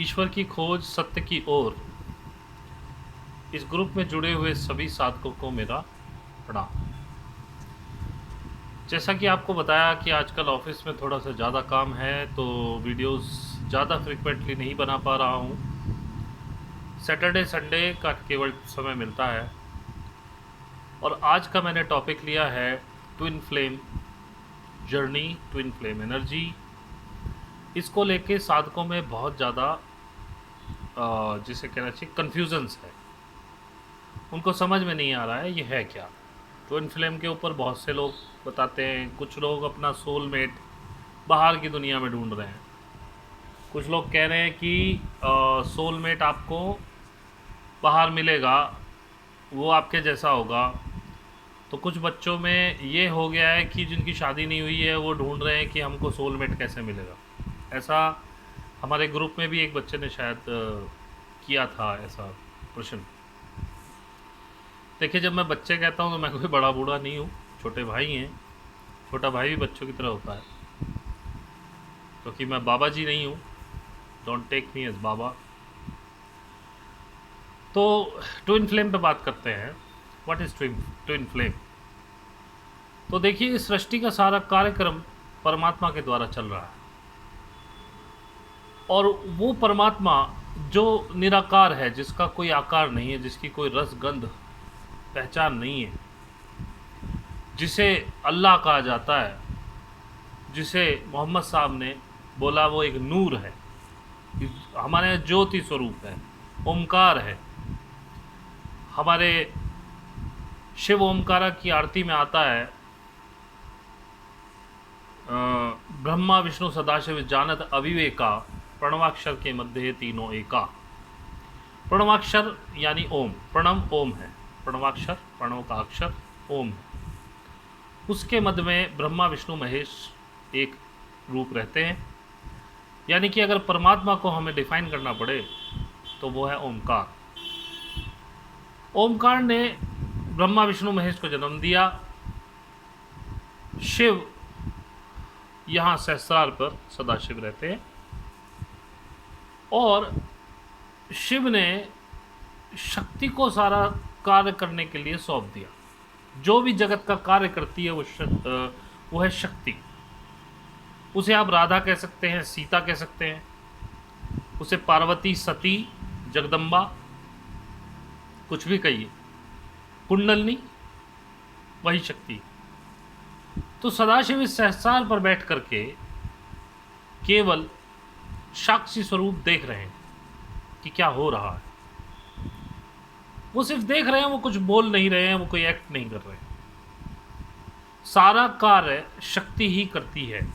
ईश्वर की खोज सत्य की ओर इस ग्रुप में जुड़े हुए सभी साधकों को मेरा प्रणाम। जैसा कि आपको बताया कि आजकल ऑफिस में थोड़ा सा ज़्यादा काम है, तो वीडियोस ज़्यादा फ्रिक्वेंटली नहीं बना पा रहा हूँ। सैटरडे संडे का केवल समय मिलता है। और आज का मैंने टॉपिक लिया है twin flame journey, twin flame energy. इसको लेके साधकों में बहुत ज़्यादा जिसे कहना चाहिए कन्फ्यूजन्स है। उनको समझ में नहीं आ रहा है ये है क्या। ट्विन फ्लेम के ऊपर बहुत से लोग बताते हैं। कुछ लोग अपना सोलमेट बाहर की दुनिया में ढूंढ रहे हैं। कुछ लोग कह रहे हैं कि सोलमेट आपको बाहर मिलेगा, वो आपके जैसा होगा। तो कुछ बच्चों में ये हो गया है कि जिनकी शादी नहीं हुई है वो ढूंढ रहे हैं कि हमको सोलमेट कैसे मिलेगा। ऐसा हमारे ग्रुप में भी एक बच्चे ने शायद किया था ऐसा प्रश्न। देखिए, जब मैं बच्चे कहता हूँ तो मैं कोई बड़ा बूढ़ा नहीं हूँ, छोटे भाई हैं। छोटा भाई भी बच्चों की तरह होता है, क्योंकि मैं बाबा जी नहीं हूँ। डोंट टेक मी एज बाबा। तो ट्विन फ्लेम पे बात करते हैं। What is twin flame? तो देखिए, इस सृष्टि का सारा कार्यक्रम परमात्मा के द्वारा चल रहा है। और वो परमात्मा जो निराकार है, जिसका कोई आकार नहीं है, जिसकी कोई रस गंध पहचान नहीं है, जिसे अल्लाह कहा जाता है, जिसे मोहम्मद साहब ने बोला वो एक नूर है, हमारे ज्योति स्वरूप है, ओमकार है। हमारे शिव ओमकारा की आरती में आता है ब्रह्मा विष्णु सदाशिव जानत अविवेका, प्रणवाक्षर के मध्य तीनों एका। प्रणवाक्षर यानी ओम, प्रणव ओम है, प्रणवाक्षर प्रणव का अक्षर ओम है। उसके मध्य में ब्रह्मा विष्णु महेश एक रूप रहते हैं। यानी कि अगर परमात्मा को हमें डिफाइन करना पड़े तो वो है ओमकार। ओमकार ने ब्रह्मा विष्णु महेश को जन्म दिया। शिव यहाँ सहस्रार पर सदाशिव रहते हैं। और शिव ने शक्ति को सारा कार्य करने के लिए सौंप दिया। जो भी जगत का कार्य करती है वो है शक्ति। उसे आप राधा कह सकते हैं, सीता कह सकते हैं, उसे पार्वती, सती, जगदम्बा, कुछ भी कहिए, कुंडलनी, वही शक्ति। तो सदाशिव इस सहस्रार पर बैठ करके केवल साक्षी स्वरूप देख रहे हैं कि क्या हो रहा है। वो सिर्फ देख रहे हैं, वो कुछ बोल नहीं रहे हैं, वो कोई एक्ट नहीं कर रहे हैं। सारा कार्य शक्ति ही करती है।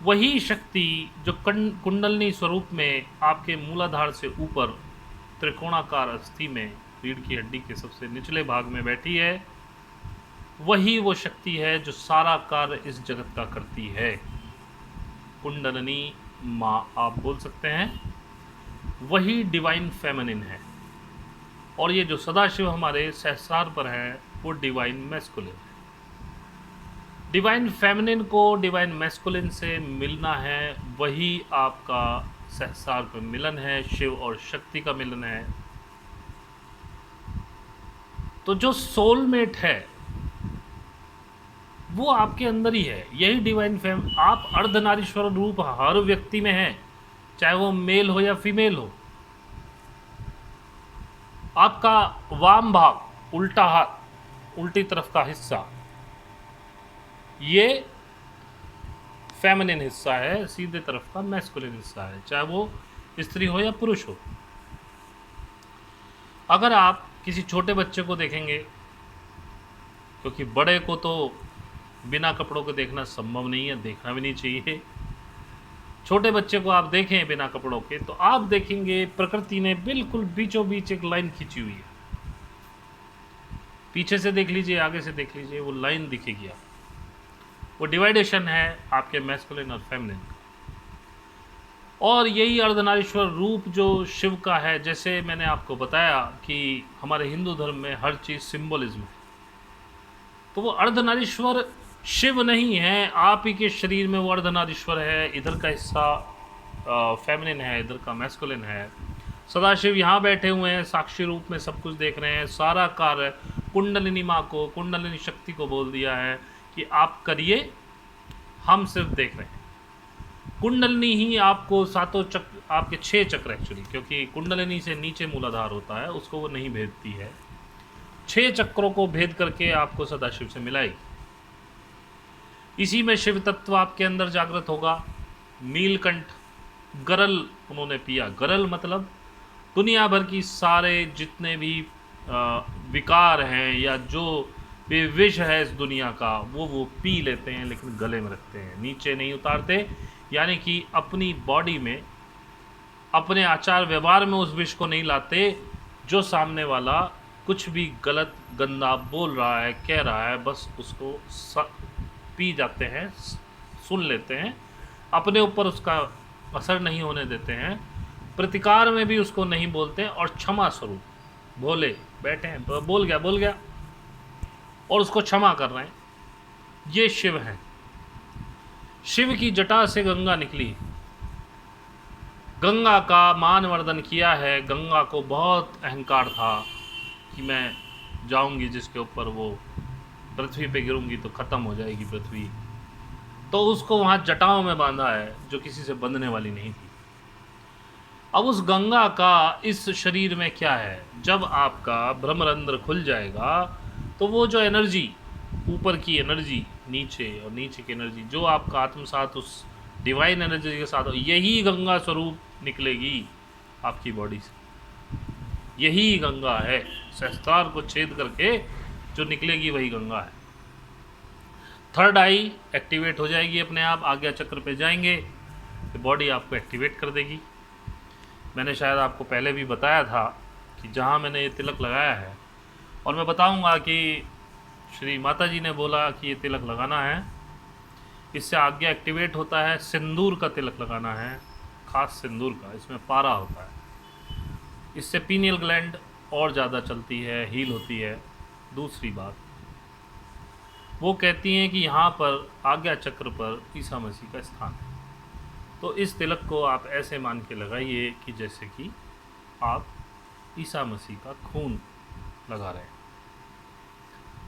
वही शक्ति जो कुंडलनी स्वरूप में आपके मूलाधार से ऊपर त्रिकोणाकार अस्थि में रीढ़ की हड्डी के सबसे निचले भाग में बैठी है, वही वो शक्ति है जो सारा कार्य इस जगत का करती है। कुंडलनी माँ आप बोल सकते हैं, वही डिवाइन फेमिनिन है। और ये जो सदाशिव हमारे सहस्रार पर है वो डिवाइन मैस्कुलिन है। डिवाइन फेमिनिन को डिवाइन मैस्कुलिन से मिलना है, वही आपका सहस्रार पर मिलन है, शिव और शक्ति का मिलन है। तो जो सोलमेट है वो आपके अंदर ही है, यही डिवाइन फेम। आप अर्धनारीश्वर रूप हर व्यक्ति में है, चाहे वो मेल हो या फीमेल हो। आपका वाम भाग, उल्टा हाथ, उल्टी तरफ का हिस्सा, ये फेमिनिन हिस्सा है, सीधे तरफ का मैस्कुलिन हिस्सा है, चाहे वो स्त्री हो या पुरुष हो। अगर आप किसी छोटे बच्चे को देखेंगे, क्योंकि बड़े को तो बिना कपड़ों के देखना संभव नहीं है, देखना भी नहीं चाहिए। छोटे बच्चे को आप देखें बिना कपड़ों के, तो आप देखेंगे प्रकृति ने बिल्कुल बीचों बीच एक लाइन खींची हुई है। पीछे से देख लीजिए, आगे से देख लीजिए, वो लाइन दिखेगी आपको। वो डिवाइडेशन है आपके मैस्कुलिन और फेमिनिन का। और यही अर्धनारीश्वर रूप जो शिव का है, जैसे मैंने आपको बताया कि हमारे हिंदू धर्म में हर चीज़ सिंबलिज्म है, तो वो अर्धनारीश्वर शिव नहीं है, आप ही के शरीर में वो अर्धनारीश्वर है। इधर का हिस्सा फेमिनिन है, इधर का मैस्कुलिन है। सदाशिव यहाँ बैठे हुए हैं, साक्षी रूप में सब कुछ देख रहे हैं, सारा कार्य कुंडलिनी माँ को, कुंडलिनी शक्ति को बोल दिया है कि आप करिए, हम सिर्फ देख रहे हैं। कुंडलिनी ही आपको सातों चक्र, आपके 6 चक्र एक्चुअली, क्योंकि कुंडलिनी से नीचे मूलाधार होता है, उसको वो नहीं भेदती है, 6 चक्रों को भेद करके आपको सदाशिव से मिलाएगी। इसी में शिव तत्व आपके अंदर जागृत होगा। नीलकंठ गरल उन्होंने पिया, गरल मतलब दुनिया भर की सारे जितने भी विकार हैं या जो भी विष है इस दुनिया का, वो पी लेते हैं, लेकिन गले में रखते हैं, नीचे नहीं उतारते। यानी कि अपनी बॉडी में, अपने आचार व्यवहार में उस विष को नहीं लाते। जो सामने वाला कुछ भी गलत गंदा बोल रहा है, कह रहा है, बस उसको पी जाते हैं, सुन लेते हैं, अपने ऊपर उसका असर नहीं होने देते हैं, प्रतिकार में भी उसको नहीं बोलते, और क्षमा स्वरूप भोले बैठे हैं, बोल गया और उसको क्षमा कर रहे हैं। ये शिव हैं। शिव की जटा से गंगा निकली, गंगा का मानवर्धन किया है। गंगा को बहुत अहंकार था कि मैं जाऊंगी जिसके ऊपर, वो पृथ्वी पे गिरूंगी तो ख़त्म हो जाएगी पृथ्वी, तो उसको वहाँ जटाओं में बांधा है जो किसी से बंधने वाली नहीं थी। अब उस गंगा का इस शरीर में क्या है, जब आपका भ्रमरंध्र खुल जाएगा तो वो जो एनर्जी, ऊपर की एनर्जी नीचे, और नीचे की एनर्जी जो आपका आत्मसात उस डिवाइन एनर्जी के साथ हो, यही गंगा स्वरूप निकलेगी आपकी बॉडी से। यही गंगा है, सहस्त्रार को छेद करके जो निकलेगी वही गंगा है। थर्ड आई एक्टिवेट हो जाएगी अपने आप, आज्ञा चक्र पे जाएंगे तो बॉडी आपको एक्टिवेट कर देगी। मैंने शायद आपको पहले भी बताया था कि जहाँ मैंने ये तिलक लगाया है, और मैं बताऊंगा कि श्री माता जी ने बोला कि ये तिलक लगाना है, इससे आज्ञा एक्टिवेट होता है। सिंदूर का तिलक लगाना है, खास सिंदूर का, इसमें पारा होता है, इससे पीनियल ग्लैंड और ज़्यादा चलती है, हील होती है। दूसरी बात, वो कहती हैं कि यहाँ पर आज्ञा चक्र पर ईसा मसीह का स्थान है, तो इस तिलक को आप ऐसे मान के लगाइए कि जैसे कि आप ईसा मसीह का खून लगा रहे हैं।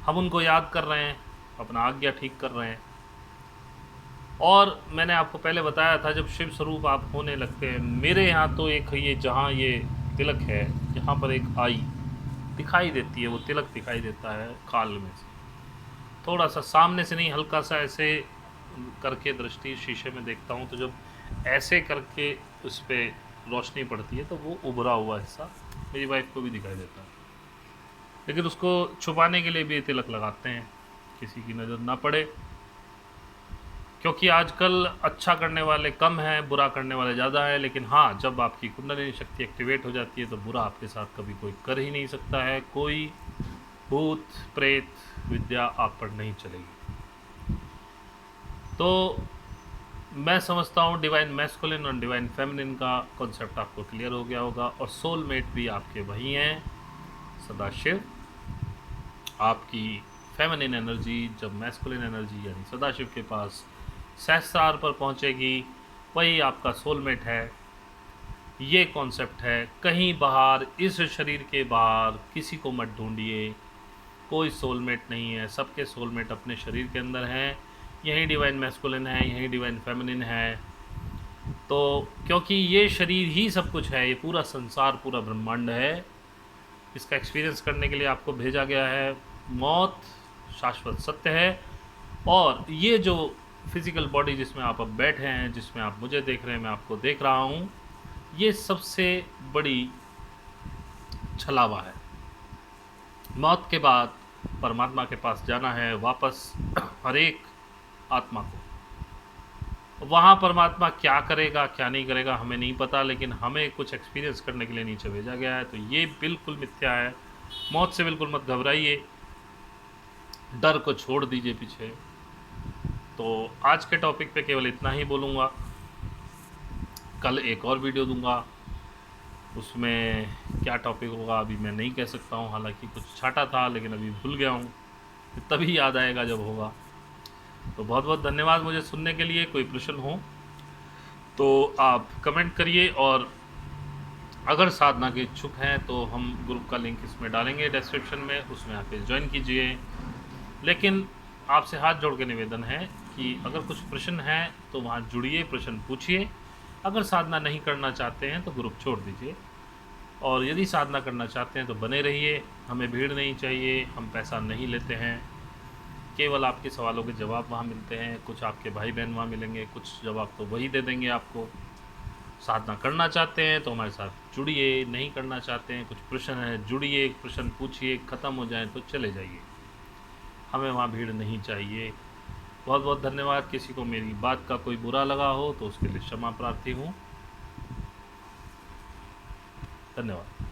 हम उनको याद कर रहे हैं, अपना आज्ञा ठीक कर रहे हैं। और मैंने आपको पहले बताया था, जब शिव स्वरूप आप होने लगते हैं, मेरे यहाँ तो एक ये जहाँ ये तिलक है, यहाँ पर एक आई दिखाई देती है, वो तिलक दिखाई देता है काल में से, थोड़ा सा सामने से नहीं, हल्का सा ऐसे करके दृष्टि शीशे में देखता हूँ, तो जब ऐसे करके उस पर रोशनी पड़ती है तो वो उभरा हुआ हिस्सा मेरी वाइफ को भी दिखाई देता है। लेकिन उसको छुपाने के लिए भी तिलक लगाते हैं, किसी की नज़र ना पड़े, क्योंकि आजकल अच्छा करने वाले कम हैं, बुरा करने वाले ज़्यादा हैं। लेकिन हाँ, जब आपकी कुंडलिनी शक्ति एक्टिवेट हो जाती है तो बुरा आपके साथ कभी कोई कर ही नहीं सकता है, कोई भूत प्रेत विद्या आप पर नहीं चलेगी। तो मैं समझता हूँ डिवाइन मैस्कुलिन और डिवाइन फेमिनिन का कॉन्सेप्ट आपको क्लियर हो गया होगा, और सोलमेट भी आपके वही हैं, सदाशिव। आपकी फेमिनिन एनर्जी जब मैस्कुलिन एनर्जी यानी सदाशिव के पास सहस्रार पर पहुँचेगी, वही आपका सोलमेट है। ये कॉन्सेप्ट है, कहीं बाहर, इस शरीर के बाहर किसी को मत ढूंढिए, कोई सोलमेट नहीं है, सबके सोलमेट अपने शरीर के अंदर हैं। यही डिवाइन मैस्कुलिन है, यही डिवाइन फेमिनिन है। तो क्योंकि ये शरीर ही सब कुछ है, ये पूरा संसार, पूरा ब्रह्मांड है, इसका एक्सपीरियंस करने के लिए आपको भेजा गया है। मौत शाश्वत सत्य है, और ये जो फिज़िकल बॉडी जिसमें आप अब बैठे हैं, जिसमें आप मुझे देख रहे हैं, मैं आपको देख रहा हूँ, ये सबसे बड़ी छलावा है। मौत के बाद परमात्मा के पास जाना है वापस, हर एक आत्मा को। वहाँ परमात्मा क्या करेगा क्या नहीं करेगा हमें नहीं पता, लेकिन हमें कुछ एक्सपीरियंस करने के लिए नीचे भेजा गया है। तो ये बिल्कुल मिथ्या है, मौत से बिल्कुल मत घबराइए, डर को छोड़ दीजिए पीछे। तो आज के टॉपिक पे केवल इतना ही बोलूँगा, कल एक और वीडियो दूंगा, उसमें क्या टॉपिक होगा अभी मैं नहीं कह सकता हूँ, हालांकि कुछ छाटा था लेकिन अभी भूल गया हूँ, तभी याद आएगा जब होगा। तो बहुत बहुत धन्यवाद मुझे सुनने के लिए। कोई प्रश्न हो तो आप कमेंट करिए, और अगर साधना के इच्छुक हैं तो हम ग्रुप का लिंक इसमें डालेंगे डिस्क्रिप्शन में, उसमें आके ज्वाइन कीजिए। लेकिन आपसे हाथ जोड़ के निवेदन है कि अगर कुछ प्रश्न हैं तो वहाँ जुड़िए, प्रश्न पूछिए। अगर साधना नहीं करना चाहते हैं तो ग्रुप छोड़ दीजिए, और यदि साधना करना चाहते हैं तो बने रहिए। हमें भीड़ नहीं चाहिए, हम पैसा नहीं लेते हैं, केवल आपके सवालों के जवाब वहाँ मिलते हैं। कुछ आपके भाई बहन वहाँ मिलेंगे, कुछ जवाब तो वही दे देंगे आपको। साधना करना चाहते हैं तो हमारे साथ जुड़िए, नहीं करना चाहते हैं, कुछ प्रश्न है जुड़िए, प्रश्न पूछिए, ख़त्म हो जाए तो चले जाइए। हमें वहाँ भीड़ नहीं चाहिए। बहुत बहुत धन्यवाद। किसी को मेरी बात का कोई बुरा लगा हो तो उसके लिए क्षमा प्रार्थी हूँ। धन्यवाद।